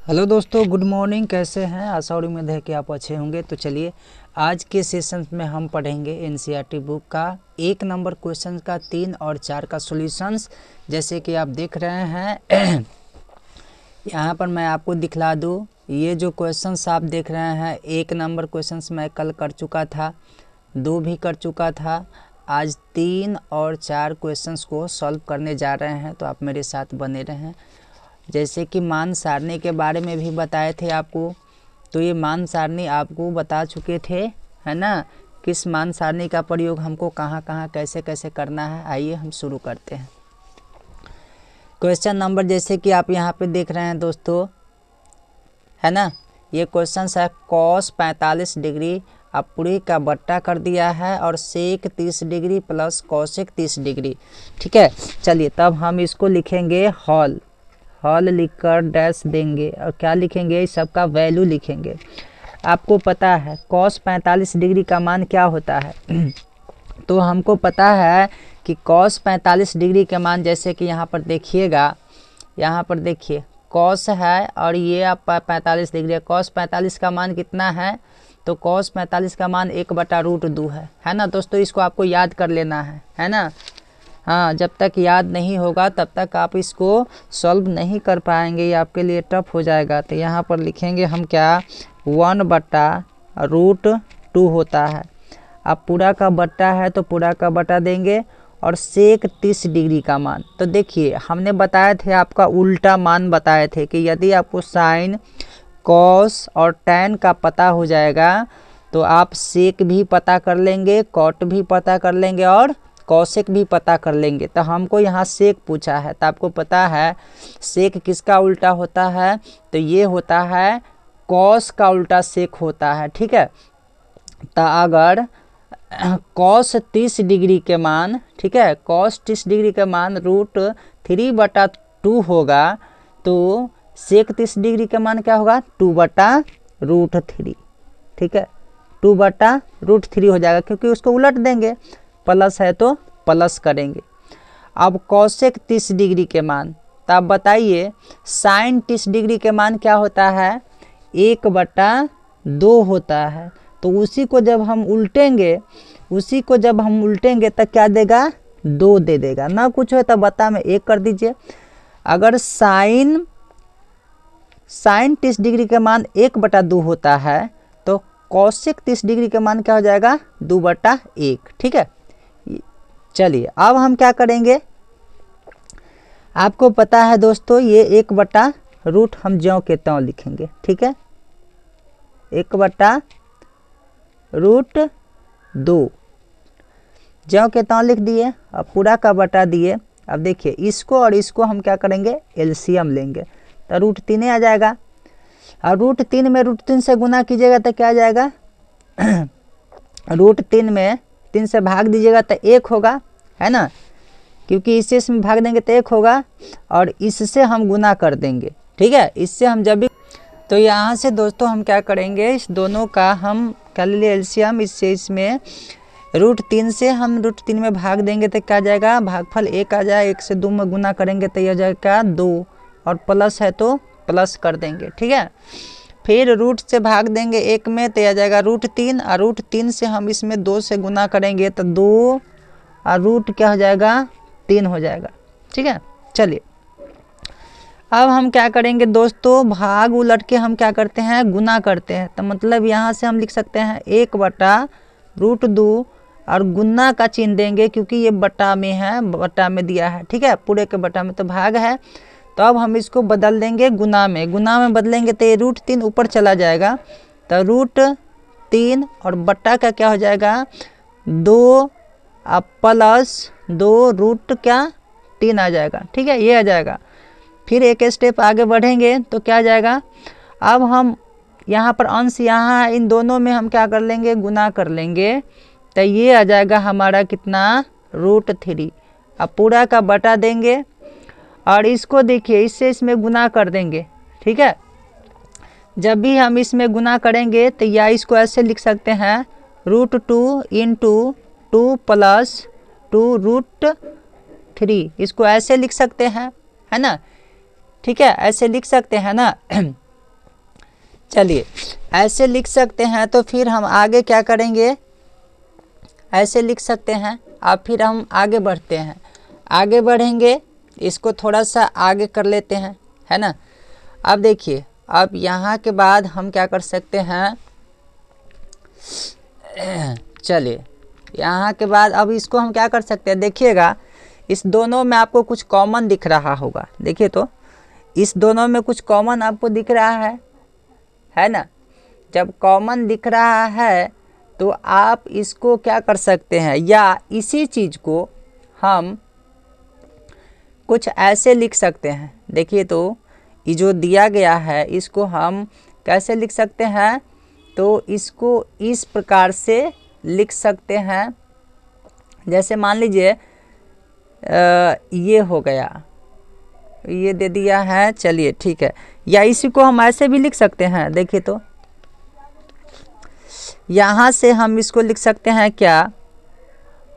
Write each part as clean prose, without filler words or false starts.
Hello दोस्तों, good morning. कैसे हैं? आशा और उम्मीद है कि आप अच्छे होंगे। तो चलिए आज के सेशन में हम पढ़ेंगे एनसीईआरटी बुक का 1 नंबर क्वेश्चन का 3 और 4 का सॉल्यूशंस। जैसे कि आप देख रहे हैं यहाँ पर मैं आपको दिखला दूँ। ये जो क्वेश्चंस आप देख रहे हैं 1 नंबर क्वेश्चंस मैं कल कर चुका था, 2 भी कर चुका था। आज 3 और 4 क्वेश्चंस को सॉल्व करने जा रहे हैं, तो आप मेरे साथ बने रहें। जैसे कि मान सारणी के बारे में भी बताए थे आपको, तो ये मान सारणी आपको बता चुके थे, है ना। किस मान सारणी का प्रयोग हमको कहाँ कहाँ कैसे कैसे करना है। आइए हम शुरू करते हैं। क्वेश्चन नंबर जैसे कि आप यहाँ पे देख रहे हैं दोस्तों, है ना। ये क्वेश्चन है cos 45 डिग्री अब पूरे का बट्टा कर दिया है और सेक 30 डिग्री प्लस कॉसेक 30 डिग्री। ठीक है, चलिए तब हम इसको लिखेंगे हॉल लिखकर डैश देंगे और क्या लिखेंगे, इस सब का वैल्यू लिखेंगे। आपको पता है cos 45 डिग्री का मान क्या होता है तो हमको पता है कि cos 45 डिग्री के मान, जैसे कि यहाँ पर देखिएगा, यहाँ पर देखिए cos है और ये आप 45 डिग्री है। cos 45 का मान कितना है, तो cos 45 का मान 1/√2 है ना दोस्तों। इसको आपको याद कर लेना है ना। हाँ, जब तक याद नहीं होगा तब तक आप इसको सॉल्व नहीं कर पाएंगे, ये आपके लिए टफ हो जाएगा। तो यहाँ पर लिखेंगे हम क्या, 1/√2 होता है। अब पूरा का बट्टा है तो पूरा का बट्टा देंगे और सेक 30 डिग्री का मान। तो देखिए हमने बताए थे, आपका उल्टा मान बताए थे कि यदि आपको साइन कॉस और टैन का पता हो जाएगा तो आप सेक भी पता कर लेंगे, कॉट भी पता कर लेंगे और कॉसेक भी पता कर लेंगे। तो हमको यहाँ सेक पूछा है, तो आपको पता है सेक किसका उल्टा होता है, तो ये होता है कॉस का उल्टा सेक होता है। ठीक है, तो अगर कॉस 30 डिग्री के मान, ठीक है, कॉस 30 डिग्री के मान √3/2 होगा, तो सेक 30 डिग्री का मान क्या होगा, 2/√3। ठीक है, 2/√3 हो जाएगा, क्योंकि उसको उलट देंगे, प्लस है तो प्लस करेंगे। अब कॉसेक 30 डिग्री के मान, तो आप बताइए साइन 30 डिग्री के मान क्या होता है, 1/2 होता है। तो उसी को जब हम उल्टेंगे तो क्या देगा, 2 दे देगा ना। कुछ हो तो बता में 1 कर दीजिए। अगर साइन 30 डिग्री के मान 1/2 होता है तो कॉसेक 30 डिग्री के मान क्या हो जाएगा, 2/1। ठीक है, चलिए अब हम क्या करेंगे, आपको पता है दोस्तों ये 1/रूट हम ज्यों के त्यों लिखेंगे। ठीक है, 1/√2 ज्यों के त्यों लिख दिए। अब पूरा का बटा दिए। अब देखिए इसको और इसको हम क्या करेंगे, एलसीएम लेंगे, तो √3 आ जाएगा। और √3 में √3 से गुना कीजिएगा तो क्या आ जाएगा √3 में 3 से भाग दीजिएगा तो 1 होगा, है ना, क्योंकि इससे इसमें भाग देंगे तो 1 होगा और इससे हम गुना कर देंगे। ठीक है, इससे हम जब भी, तो यहाँ से दोस्तों हम क्या करेंगे, इस दोनों का हम कर लिए एलसीएम, इससे इसमें √3 से हम √3 में भाग देंगे तो क्या आ जाएगा, भागफल 1 आ जाए। 1 से 2 में गुना करेंगे तो यह जाएगा 2 और प्लस है तो प्लस कर देंगे। ठीक है, फिर रूट से भाग देंगे 1 में तो आ जाएगा √3 और √3 से हम इसमें 2 से गुना करेंगे तो 2 और रूट क्या हो जाएगा, 3 हो जाएगा। ठीक है, चलिए अब हम क्या करेंगे दोस्तों, भाग उलट के हम क्या करते हैं, गुना करते हैं। तो मतलब यहाँ से हम लिख सकते हैं 1/√2 और गुना का चिन्ह देंगे, क्योंकि ये बटा में है, बटा में दिया है। ठीक है, पूरे के बटा में तो भाग है, तो अब हम इसको बदल देंगे गुना में बदलेंगे तो ये √3 ऊपर चला जाएगा, तो √3 और बट्टा का क्या हो जाएगा, 2 प्लस 2√3 आ जाएगा। ठीक है, ये आ जाएगा। फिर एक स्टेप आगे बढ़ेंगे तो क्या आ जाएगा, अब हम यहाँ पर अंश यहाँ है, इन दोनों में हम क्या कर लेंगे, गुना कर लेंगे, तो ये आ जाएगा हमारा कितना, √3। अब पूरा का बटा देंगे और इसको देखिए इससे इसमें गुना कर देंगे। ठीक है, जब भी हम इसमें गुना करेंगे तो या इसको ऐसे लिख सकते हैं, √2 × 2 + 2√3, इसको ऐसे लिख सकते हैं, है ना। ठीक है, ऐसे लिख सकते हैं ना चलिए ऐसे लिख सकते हैं। तो फिर हम आगे क्या करेंगे, ऐसे लिख सकते हैं। अब फिर हम आगे बढ़ते हैं, आगे बढ़ेंगे, इसको थोड़ा सा आगे कर लेते हैं, है ना। अब देखिए, अब यहाँ के बाद हम क्या कर सकते हैं, चलिए यहाँ के बाद अब इसको हम क्या कर सकते हैं, देखिएगा इस दोनों में आपको कुछ कॉमन दिख रहा होगा। देखिए तो इस दोनों में कुछ कॉमन आपको दिख रहा है ना। जब कॉमन दिख रहा है तो आप इसको क्या कर सकते हैं, या इसी चीज़ को हम कुछ ऐसे लिख सकते हैं। देखिए तो ये जो दिया गया है इसको हम कैसे लिख सकते हैं, तो इसको इस प्रकार से लिख सकते हैं। जैसे मान लीजिए ये हो गया, ये दे दिया है, चलिए ठीक है। या इसी को हम ऐसे भी लिख सकते हैं। देखिए तो यहाँ से हम इसको लिख सकते हैं क्या,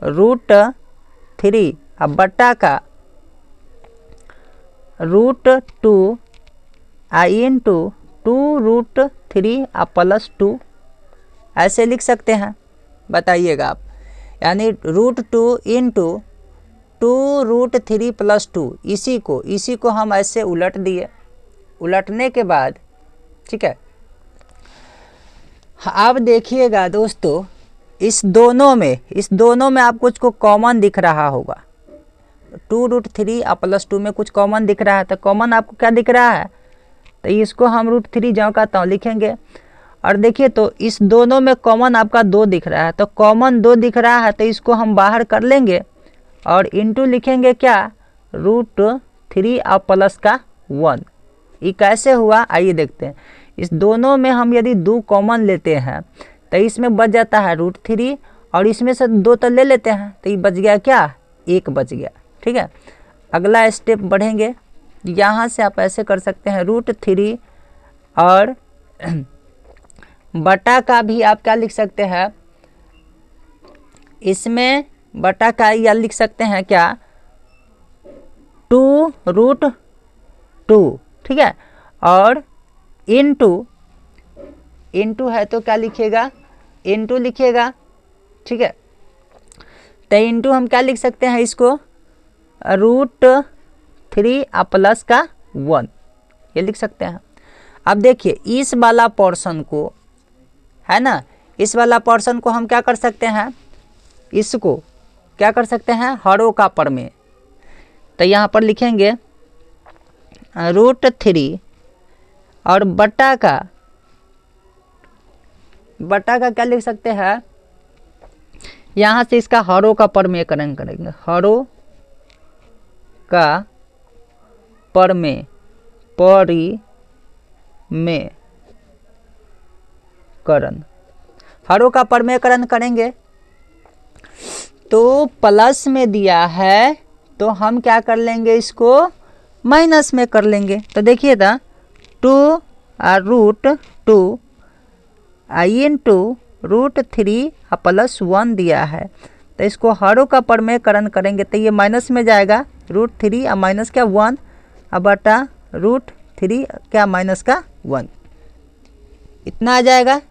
√3 अब बट्टा का √2 इंटू 2√3 +2 ऐसे लिख सकते हैं। बताइएगा आप, यानी √2 इंटू 2√3 +2, इसी को हम ऐसे उलट दिए। उलटने के बाद ठीक है, अब देखिएगा दोस्तों, इस दोनों में आपको कुछ कॉमन दिख रहा होगा। 2√3 +2 में कुछ कॉमन दिख रहा है। तो कॉमन आपको क्या दिख रहा है, तो इसको हम √3 ज्यों का त्यों लिखेंगे। और देखिए तो इस दोनों में कॉमन आपका 2 दिख रहा है। तो कॉमन 2 दिख रहा है तो इसको हम बाहर कर लेंगे और इंटू लिखेंगे क्या, √3 और प्लस का 1। ये कैसे हुआ, आइए देखते हैं। इस दोनों में हम यदि 2 कॉमन लेते हैं तो इसमें बच जाता है √3 और इसमें से 2 तो ले लेते हैं, तो ये बच गया क्या, 1 बच गया। ठीक है, अगला स्टेप बढ़ेंगे। यहाँ से आप ऐसे कर सकते हैं, √3 और बटा का भी आप क्या लिख सकते हैं, इसमें बटा का या लिख सकते हैं क्या, 2√2। ठीक है, और इंटू है तो क्या लिखिएगा, इंटू लिखिएगा। ठीक है, तो इंटू हम क्या लिख सकते हैं, इसको √3 प्लस का 1 ये लिख सकते हैं। अब देखिए इस वाला पोर्शन को, है ना, इस वाला पोर्शन को हम क्या कर सकते हैं, इसको क्या कर सकते हैं, हरों का प्रमेय। तो यहाँ पर लिखेंगे √3 और बटा का क्या लिख सकते हैं, यहाँ से इसका हरों का प्रमेय करेंगे, हरों का परिमेयकरण, हरों का परिमेयकरण करेंगे। तो प्लस में दिया है तो हम क्या कर लेंगे, इसको माइनस में कर लेंगे। तो देखिए था 2 √2 इंटू √3 प्लस 1 दिया है, तो इसको हरों का परिमेयकरण करेंगे तो ये माइनस में जाएगा, √3 और माइनस क्या 1 और बटा √3 क्या माइनस का 1, इतना आ जाएगा।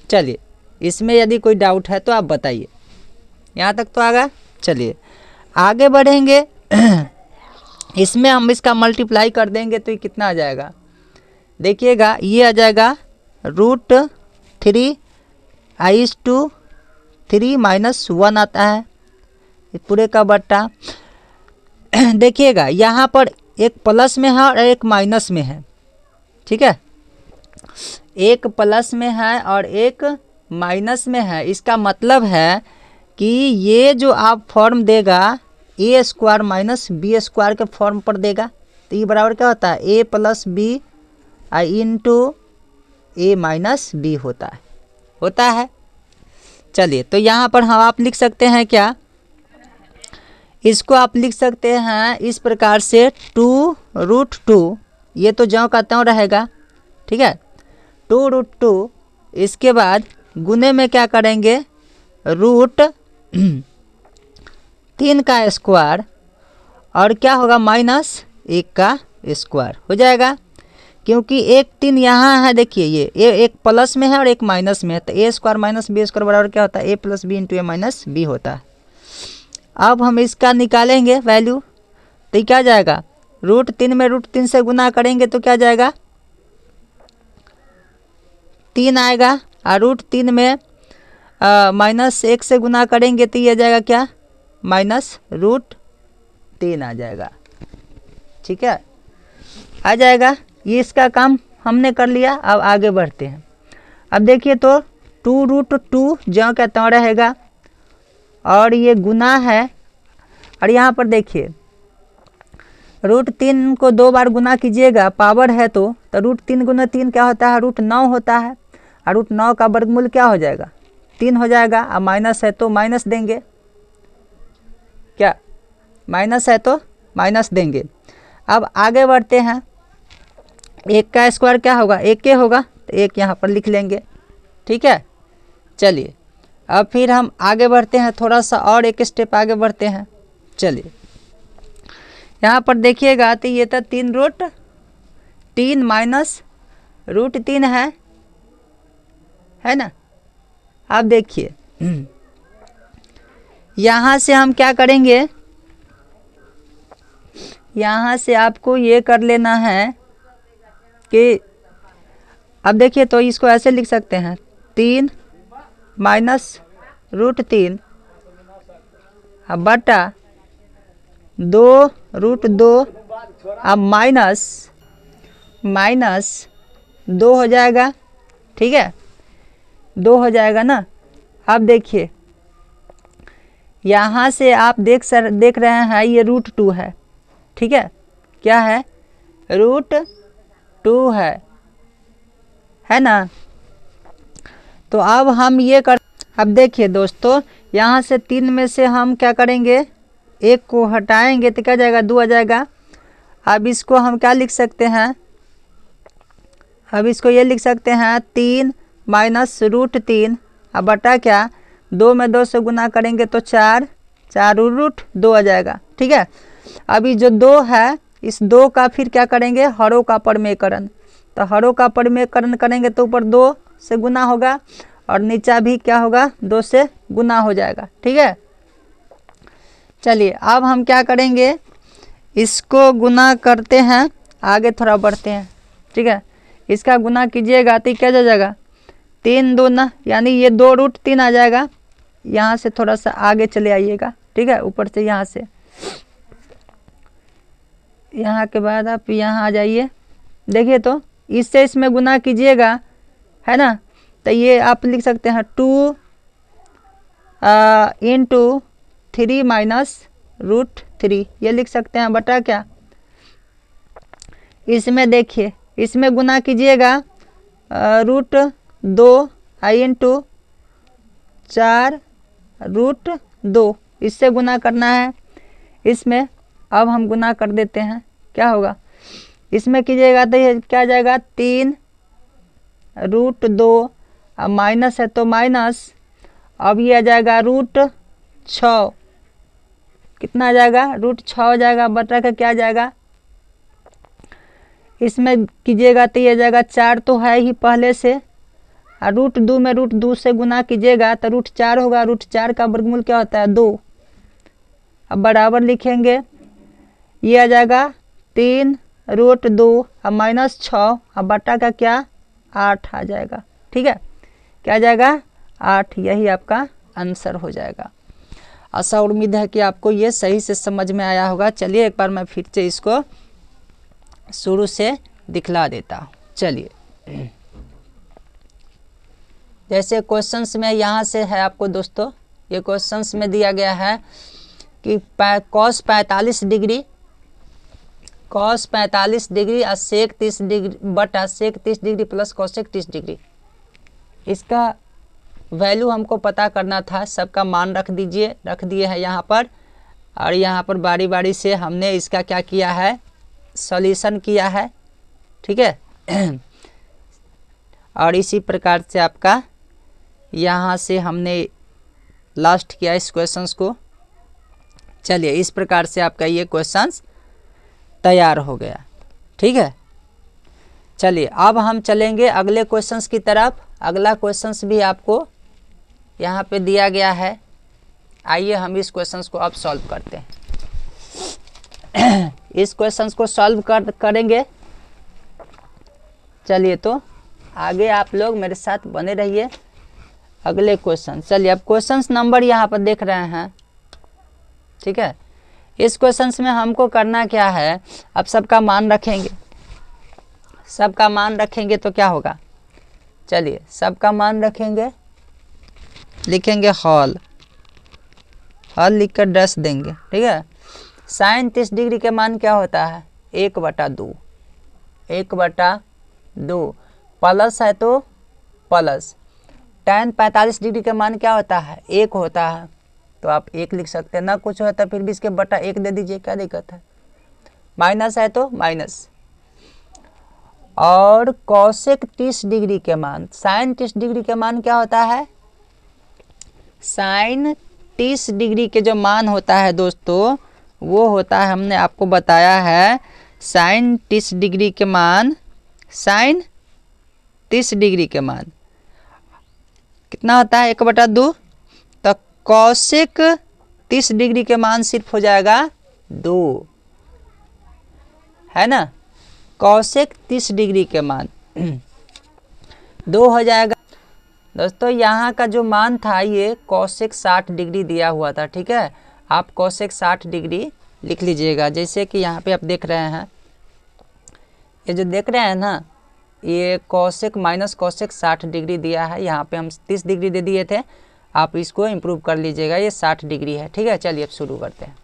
चलिए इसमें यदि कोई डाउट है तो आप बताइए। यहाँ तक तो आ गया। चलिए आगे बढ़ेंगे। इसमें हम इसका मल्टीप्लाई कर देंगे तो ये कितना आ जाएगा, देखिएगा ये आ जाएगा √3 (3 - 1 आता है, पूरे का बट्टा। देखिएगा यहाँ पर एक प्लस में है और एक माइनस में है। ठीक है, एक प्लस में है और एक माइनस में है। इसका मतलब है कि ये जो आप फॉर्म देगा a² - b² के फॉर्म पर देगा। तो ये बराबर क्या होता है, a + b into a - b होता है। चलिए तो यहाँ पर हम आप लिख सकते हैं क्या, इसको आप लिख सकते हैं इस प्रकार से 2√2, ये तो ज्यों का त्यों रहेगा। ठीक है, 2√2, इसके बाद गुने में क्या करेंगे, √3 का स्क्वायर और क्या होगा -1 का स्क्वायर हो जाएगा। क्योंकि एक 3 यहाँ है, देखिए ये एक प्लस में है और एक माइनस में है, तो ए स्क्वायर माइनस बी स्क्वायर बराबर क्या होता है, ए प्लस बी इंटू ए माइनस बी होता है। अब हम इसका निकालेंगे वैल्यू, तो ये क्या जाएगा, √3 में √3 से गुना करेंगे तो क्या जाएगा, 3 आएगा, और √3 में -1 से गुना करेंगे तो ये जाएगा क्या, -√3 आ जाएगा। ठीक है, आ जाएगा। ये इसका काम हमने कर लिया। अब आगे बढ़ते हैं। अब देखिए तो 2√2 ज्यों का त्यों रहेगा, और ये गुना है, और यहाँ पर देखिए √3 को 2 बार गुना कीजिएगा, पावर है तो √3 गुना 3 क्या होता है, √9 होता है, और √9 का वर्गमूल क्या हो जाएगा, 3 हो जाएगा। अब माइनस है तो माइनस देंगे, क्या माइनस है तो माइनस देंगे। अब आगे बढ़ते हैं। 1 का स्क्वायर क्या होगा, 1 के होगा, तो 1 यहाँ पर लिख लेंगे। ठीक है, चलिए अब फिर हम आगे बढ़ते हैं, थोड़ा सा और एक स्टेप आगे बढ़ते हैं। चलिए यहाँ पर देखिएगा तो ये तो 3√3 माइनस √3 है ना। अब देखिए यहाँ से हम क्या करेंगे, यहाँ से आपको ये कर लेना है कि अब देखिए तो इसको ऐसे लिख सकते हैं, 3 माइनस √3 बटा 2√2 अब माइनस 2 हो जाएगा। ठीक है, 2 हो जाएगा ना। अब देखिए यहाँ से आप देख रहे हैं ये √2 है। ठीक है, क्या है, √2 है ना। तो अब हम ये अब देखिए दोस्तों, यहाँ से 3 में से हम क्या करेंगे, 1 को हटाएंगे तो क्या जाएगा, 2 आ जाएगा। अब इसको हम क्या लिख सकते हैं, अब इसको ये लिख सकते हैं 3 माइनस √3 अब बटा क्या, 2 में 2 से गुना करेंगे तो 4 √2 आ जाएगा। ठीक है, अभी जो 2 है, इस 2 का फिर क्या करेंगे, हरों का परमेयकरण, तो हरों का परमेयकरण करेंगे तो ऊपर 2 से गुना होगा और नीचा भी क्या होगा, 2 से गुना हो जाएगा। ठीक है, चलिए अब हम क्या करेंगे, इसको गुना करते हैं, आगे थोड़ा बढ़ते हैं। ठीक है, इसका गुना कीजिएगा तो क्या जाएगा, 3 2 यानी ये 2√3 आ जाएगा। यहाँ से थोड़ा सा आगे चले आइएगा। ठीक है, ऊपर से यहाँ से, यहाँ के बाद आप यहाँ आ जाइए। देखिए तो इससे इसमें गुना कीजिएगा, है ना, तो ये आप लिख सकते हैं 2 इंटू 3 माइनस √3 ये लिख सकते हैं बटा क्या, इसमें देखिए इसमें गुना कीजिएगा √2 इंटू 4√2 इससे गुना करना है इसमें। अब हम गुना कर देते हैं, क्या होगा, इसमें कीजिएगा तो ये क्या जाएगा, 3√2 अब माइनस है तो माइनस, अब ये आ जाएगा √6 कितना आ जाएगा, √6 हो जाएगा बटा का क्या जाएगा, इसमें कीजिएगा तो ये जाएगा 4 तो है ही पहले से, और √2 में √2 से गुना कीजिएगा तो √4 होगा, √4 का वर्गमूल क्या होता है, 2। अब बराबर लिखेंगे, ये आ जाएगा 3√2 अब -6 अब बटा का क्या 8 आ जाएगा। ठीक है, क्या जाएगा 8, यही आपका आंसर हो जाएगा। आशा और उम्मीद है कि आपको ये सही से समझ में आया होगा। चलिए एक बार मैं फिर से इसको शुरू से दिखला देता हूँ। चलिए जैसे क्वेश्चंस में यहाँ से है आपको दोस्तों, ये क्वेश्चंस में दिया गया है कि cos 45 डिग्री और sec 30 डिग्री बटा sec 30 degree plus cosec 30 degree, इसका वैल्यू हमको पता करना था। सबका मान रख दिए हैं यहाँ पर, और यहाँ पर बारी बारी से हमने इसका क्या किया है, सॉल्यूशन किया है। ठीक है और इसी प्रकार से आपका यहाँ से हमने लास्ट किया इस क्वेश्चंस को। चलिए इस प्रकार से आपका ये क्वेश्चंस तैयार हो गया। ठीक है, चलिए अब हम चलेंगे अगले क्वेश्चंस की तरफ। अगला क्वेश्चंस भी आपको यहाँ पे दिया गया है। आइए हम इस क्वेश्चंस को अब सॉल्व करते हैं। इस क्वेश्चंस को सॉल्व करेंगे। चलिए तो आगे आप लोग मेरे साथ बने रहिए। अगले क्वेश्चन, चलिए अब क्वेश्चंस नंबर यहाँ पर देख रहे हैं, ठीक है। इस क्वेश्चंस में हमको करना क्या है, अब सबका मान रखेंगे। सबका मान रखेंगे तो क्या होगा, चलिए सबका मान रखेंगे, लिखेंगे हॉल, हॉल लिख कर डैश देंगे, ठीक है। साइन 30 डिग्री के मान क्या होता है, 1/2, 1/2। प्लस है तो प्लस। tan 45 डिग्री का मान क्या होता है, 1 होता है, तो आप 1 लिख सकते हैं। ना कुछ होता फिर भी इसके बटा 1 दे दीजिए, क्या दिक्कत है। माइनस है तो माइनस। और कॉसेक 30 डिग्री के मान, साइन 30 डिग्री के मान क्या होता है, साइन 30 डिग्री के जो मान होता है दोस्तों वो होता है, हमने आपको बताया है साइन 30 डिग्री के मान, साइन 30 डिग्री के मान कितना होता है, 1/2। तो कॉसेक 30 डिग्री के मान सिर्फ हो जाएगा 2, है ना। कॉसेक 30 डिग्री के मान 2 हो जाएगा। दोस्तों यहाँ का जो मान था ये कॉसेक 60 डिग्री दिया हुआ था, ठीक है। आप कॉसेक 60 डिग्री लिख लीजिएगा। जैसे कि यहाँ पे आप देख रहे हैं, ये जो देख रहे हैं ना, ये कॉसेक माइनस कॉसेक 60 डिग्री दिया है। यहाँ पे हम 30 डिग्री दे दिए थे, आप इसको इम्प्रूव कर लीजिएगा, ये 60 डिग्री है, ठीक है। चलिए अब शुरू करते हैं।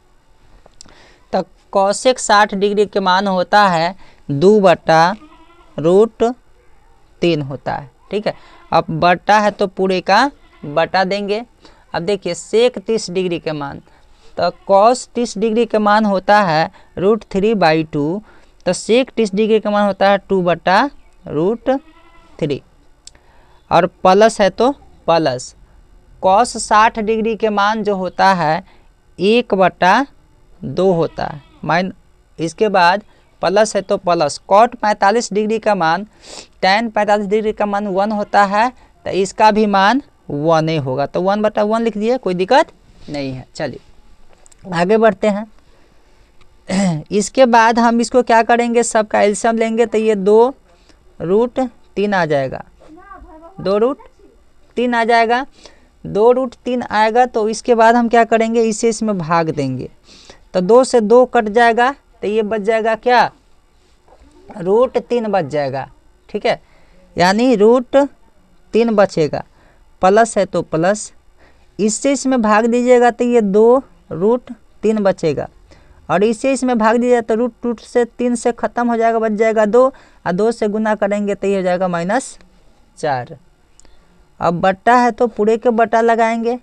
तो कॉसेक 60 डिग्री के मान होता है 2/√3 होता है, ठीक है। अब बटा है तो पूरे का बटा देंगे। अब देखिए सेक 30 डिग्री के मान, तो कॉस 30 डिग्री के मान होता है √3/2, तो सेक 30 डिग्री का मान होता है 2/√3। और प्लस है तो प्लस, कॉस 60 डिग्री के मान जो होता है 1/2 होता है, इसके बाद प्लस है तो प्लस, कॉट 45 डिग्री का मान, tan 45 डिग्री का मान 1 होता है, तो इसका भी मान 1 ही होगा, तो 1/1 लिख दिए, कोई दिक्कत नहीं है। चलिए आगे बढ़ते हैं। इसके बाद हम इसको क्या करेंगे, सबका एलसीएम लेंगे, तो ये 2√3 आ जाएगा, 2√3 आ जाएगा। 2√3 आएगा तो इसके बाद हम क्या करेंगे, इसे इसमें भाग देंगे, तो 2 से 2 कट जाएगा, तो ये बच जाएगा क्या, √3 बच जाएगा, ठीक है। यानी √3 बचेगा। प्लस है तो प्लस, इससे इसमें भाग दीजिएगा तो ये 2√3 बचेगा, और इसे इसमें भाग दीजिएगा तो रूट से 3 से ख़त्म हो जाएगा, बच जाएगा 2, और 2 से गुना करेंगे तो ये हो जाएगा -4। अब बट्टा है तो पूरे के बट्टा लगाएंगे।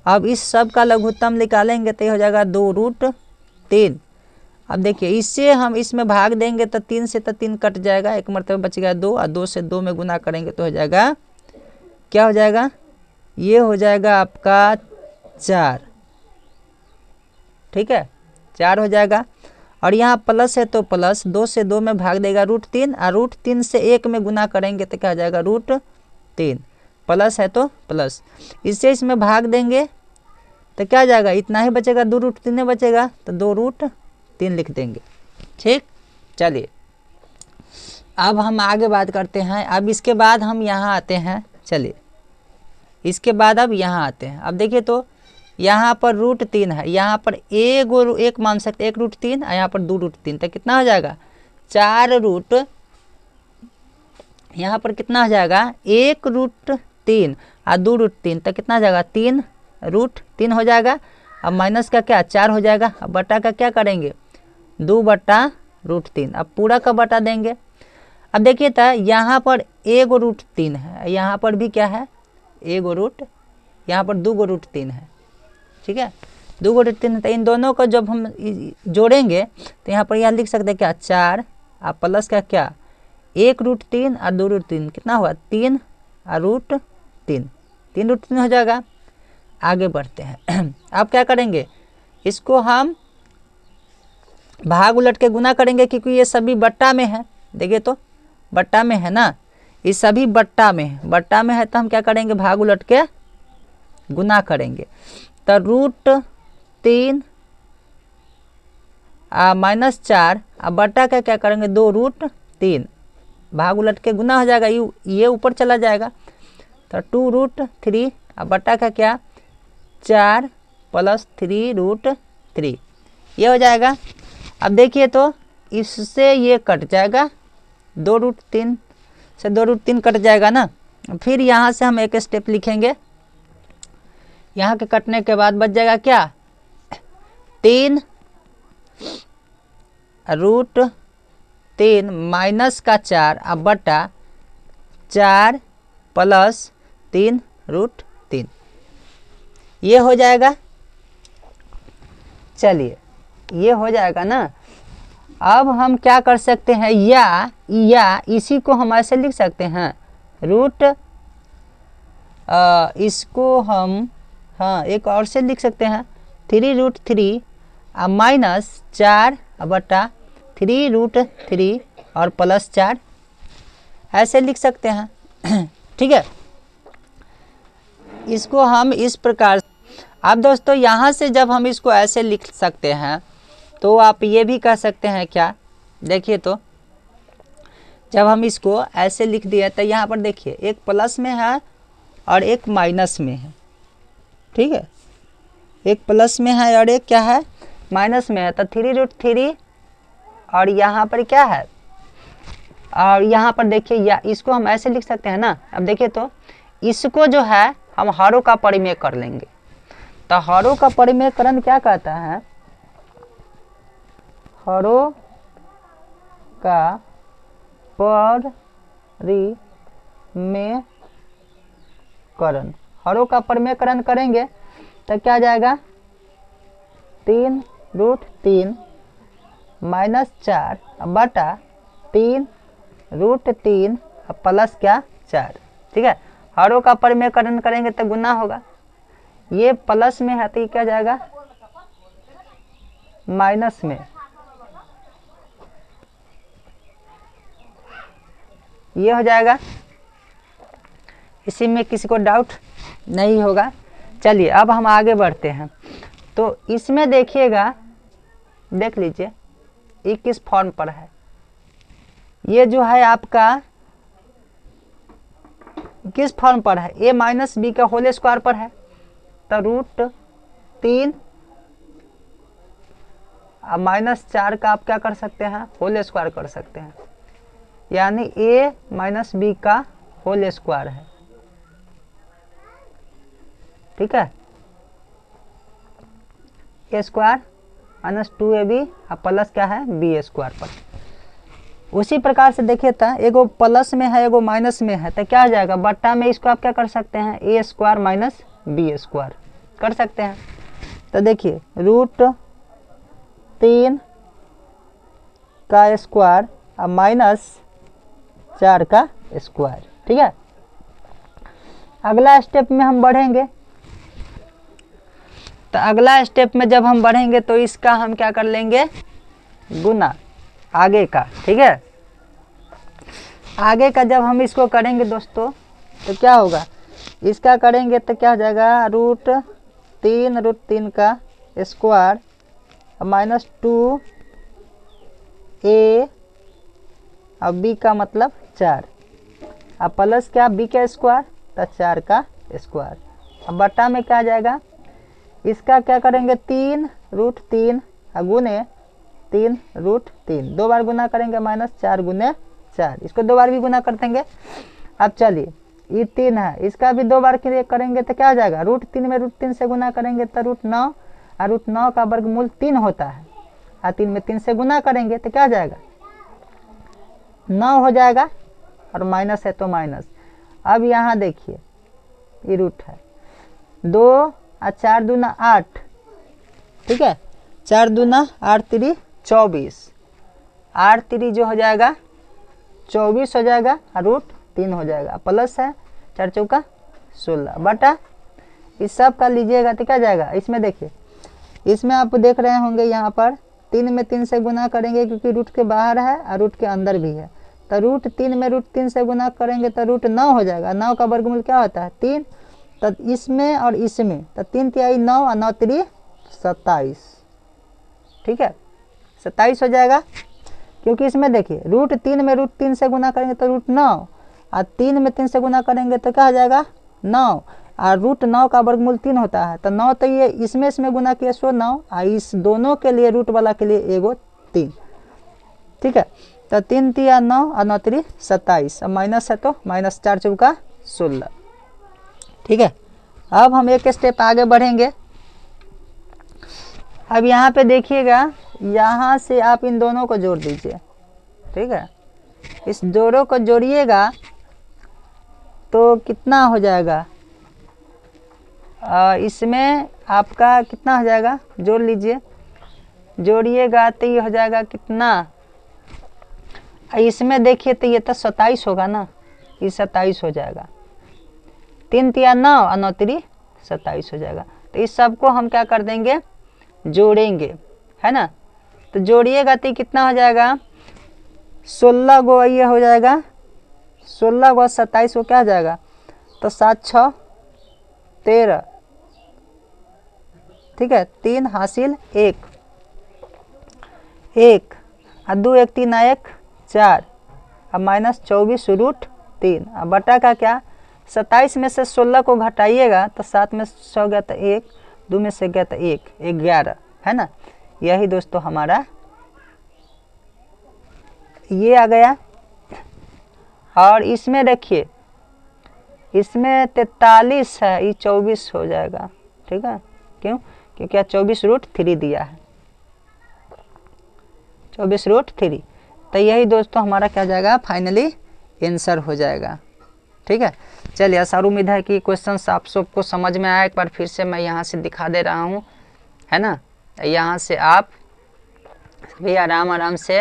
अब इस सब का लघुत्तम निकालेंगे तो ये हो जाएगा 2√3। अब देखिए इससे हम इसमें भाग देंगे तो 3 से तो 3 कट जाएगा, एक मरतबा बच गया 2, और 2 से 2 में गुना करेंगे तो हो जाएगा, क्या हो जाएगा, ये हो जाएगा आपका 4, ठीक है, 4 हो जाएगा। और यहाँ प्लस है तो प्लस, 2 से 2 में भाग देगा √3, और √3 से 1 में गुना करेंगे तो क्या हो जाएगा, √3। प्लस है तो प्लस, इससे इसमें भाग देंगे तो क्या जाएगा, इतना ही बचेगा, 2√3 बचेगा, तो 2√3 लिख देंगे, ठीक। चलिए अब हम आगे बात करते हैं। अब इसके बाद हम यहाँ आते हैं, चलिए इसके बाद अब यहाँ आते हैं। अब देखिए तो यहाँ पर √3 है, यहाँ पर एक मान सकते 1√3, और यहाँ पर 2√3, तो कितना हो जाएगा, 4 यहाँ पर कितना हो जाएगा, 1√3 और 2√3, तो कितना हो जाएगा, 3√3 हो जाएगा। अब माइनस का क्या, 4 हो जाएगा। अब बटा का क्या करेंगे, 2/√3। अब पूरा का बटा देंगे। अब देखिए था यहाँ पर 1√3 है, यहाँ पर भी क्या है, 1 यहाँ पर 2√3 है, ठीक है, 2√3 है। तो इन दोनों को जब हम जोड़ेंगे तो यहाँ पर यह लिख सकते हैं क्या, 4 और प्लस का क्या, 1√3 और 2√3, कितना हुआ, 3 और √3, 3√3 हो जाएगा। आगे बढ़ते हैं। अब क्या करेंगे, इसको हम भाग उलट के गुना करेंगे, क्योंकि ये सभी बट्टा में है। देखिए तो बट्टा में है ना, ये सभी बट्टा में है, बट्टा में है तो हम क्या करेंगे, भाग उलट के गुना करेंगे। तो √3 -4 अब बट्टा का क्या करेंगे, 2√3 भाग उलट के गुना हो जाएगा, ये ऊपर चला जाएगा। तो 2√3 अब बट्टा का क्या 4 + 3√3 ये हो जाएगा। अब देखिए तो इससे ये कट जाएगा, 2√3 से 2√3 कट जाएगा ना। फिर यहाँ से हम एक स्टेप लिखेंगे, यहाँ के कटने के बाद बच जाएगा क्या 3 √3 माइनस का 4 अब बटा 4 + 3√3 ये हो जाएगा। चलिए ये हो जाएगा ना। अब हम क्या कर सकते हैं, या इसी को हम ऐसे लिख सकते हैं इसको हम एक और से लिख सकते हैं 3√3 माइनस 4 बटा 3√3 और +4 ऐसे लिख सकते हैं। ठीक है, इसको हम इस प्रकार। अब दोस्तों यहाँ से जब हम इसको ऐसे लिख सकते हैं तो आप ये भी कह सकते हैं क्या, देखिए तो जब हम इसको ऐसे लिख दिए तो यहाँ पर देखिए एक प्लस में है और एक माइनस में है। ठीक है, एक प्लस में है और एक क्या है माइनस में है। तो 3√3 और यहाँ पर क्या है, और यहाँ पर देखिए या इसको हम ऐसे लिख सकते हैं ना। अब देखिए तो इसको जो है हम हरों का परिमेय कर लेंगे। तो हरों का परिमेयकरण क्या कहता है, हरों का परिमेयकरण, हरों का परिमेयकरण करेंगे तो क्या जाएगा 3√3 -4 बटा 3√3 प्लस क्या 4। ठीक है, हरों का परिमेयकरण करेंगे तो गुना होगा, ये प्लस में है तो ये क्या जाएगा माइनस में, ये हो जाएगा। इसी में किसी को डाउट नहीं होगा। चलिए अब हम आगे बढ़ते हैं। तो इसमें देखिएगा, देख लीजिए ये किस फॉर्म पर है, ये जो है आपका किस फॉर्म पर है, a - b का होल स्क्वायर पर है। तो √3 -4 का आप क्या कर सकते हैं, होल स्क्वायर कर सकते हैं, यानी a - b का होल स्क्वायर है। ठीक है, a स्क्वायर -2ab प्लस क्या है b स्क्वायर पर। उसी प्रकार से देखिए तो एगो प्लस में है एगो माइनस में है तो क्या आ जाएगा, बट्टा में इसको आप क्या कर सकते हैं a स्क्वायर - b स्क्वायर कर सकते हैं। तो देखिए √3 का स्क्वायर और -4 का स्क्वायर। ठीक है, अगला स्टेप में हम बढ़ेंगे। तो अगला स्टेप में जब हम बढ़ेंगे तो इसका हम क्या कर लेंगे गुना आगे का। ठीक है, आगे का जब हम इसको करेंगे दोस्तों तो क्या होगा, इसका करेंगे तो क्या हो जाएगा √3 का स्क्वायर -2a अब b का मतलब 4 अब प्लस क्या b का स्क्वायर तो 4 का स्क्वायर। अब बटा में क्या आ जाएगा, इसका क्या करेंगे 3√3 गुने 3√3 दो बार गुना करेंगे -4 गुने 4, इसको दो बार भी गुना कर देंगे। अब चलिए ये 3 है, इसका भी दो बार करेंगे तो क्या हो जाएगा, √3 में √3 से गुना करेंगे तो √9 और √9 का वर्गमूल 3 होता है और 3 में 3 से गुना करेंगे तो क्या हो जाएगा 9 हो जाएगा और माइनस है तो माइनस। अब यहाँ देखिए ये रूट है 2 और 4 दूना 8। ठीक है, 4 दूना 8 3 24, 8 3 जो हो जाएगा 24 हो जाएगा और √3 हो जाएगा, प्लस है 4 चौका 16 बटा इस सब का लीजिएगा तो क्या जाएगा। इसमें देखिए, इसमें आप देख रहे होंगे यहाँ पर 3 में 3 से गुना करेंगे क्योंकि रूट के बाहर है और रूट के अंदर भी है तो रूट 3 में रूट 3 से गुना करेंगे तो रूट 9 हो जाएगा। 9 का वर्गमूल क्या होता है 3, तो इसमें और इसमें तो 3 तिहाई 9 और 9 3 27, ठीक है 27 हो जाएगा। क्योंकि इसमें देखिए रूट 3 में रूट 3 से गुना करेंगे तो रूट 9 और 3 में 3 से गुना करेंगे तो क्या हो जाएगा 9 और रूट 9 का वर्गमूल 3 होता है, तो 9 तो ये इसमें गुना किया सो 9 और इस दोनों के लिए रूट वाला के लिए एगो 3, ठीक है। तो 3 तिया 9 और 9 3 27, अब माइनस है तो माइनस 4 चौका 16, ठीक है। अब हम एक स्टेप आगे बढ़ेंगे। अब यहाँ पे देखिएगा, यहाँ से आप इन दोनों को जोड़ दीजिए, ठीक है। इस जोड़ों को जोड़िएगा तो कितना हो जाएगा, इसमें आपका कितना हो जाएगा, जोड़ लीजिए, जोड़िएगा तो ये हो जाएगा कितना, इसमें देखिए तो ये तो 27 होगा ना, ये 27 हो जाएगा। 3 तिया 9 और 9 3 27 हो जाएगा। तो इस सब को हम क्या कर देंगे, जोड़ेंगे, है ना। तो जोड़िएगा तो कितना हो जाएगा 16 गो, ये हो जाएगा 16 गो 27 को क्या हो जाएगा, तो 7 6 13, ठीक है। 3 हासिल 1 1 और 2 1 3 1 4, अब माइनस 24 रूट 3, अब बटा का क्या 27 में से 16 को घटाइएगा तो 7 में 6 गया तो 1, 2 में से गया तो 1 11, है ना। यही दोस्तों हमारा ये आ गया। और इसमें देखिए, इसमें 43 है, ये 24 हो जाएगा, ठीक है। क्यों, क्योंकि 24 रूट 3 दिया है, 24 रूट 3। तो यही दोस्तों हमारा क्या जाएगा, फाइनली आंसर हो जाएगा, ठीक है। चलिए, आशा उम्मीद है कि क्वेश्चन आप सबको समझ में आया। एक बार फिर से मैं यहाँ से दिखा दे रहा हूँ, है ना। यहाँ से आप भी आराम से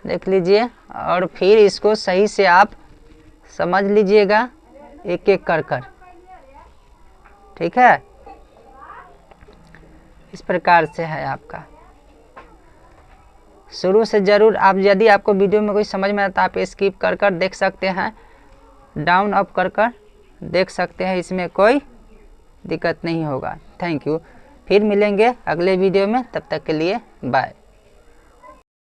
देख लीजिए और फिर इसको सही से आप समझ लीजिएगा एक एक कर, ठीक है। इस प्रकार से है आपका, शुरू से ज़रूर आप, यदि आपको वीडियो में कोई समझ में आता है आप स्किप कर देख सकते हैं, डाउन अप कर देख सकते हैं, इसमें कोई दिक्कत नहीं होगा। थैंक यू, फिर मिलेंगे अगले वीडियो में, तब तक के लिए बाय।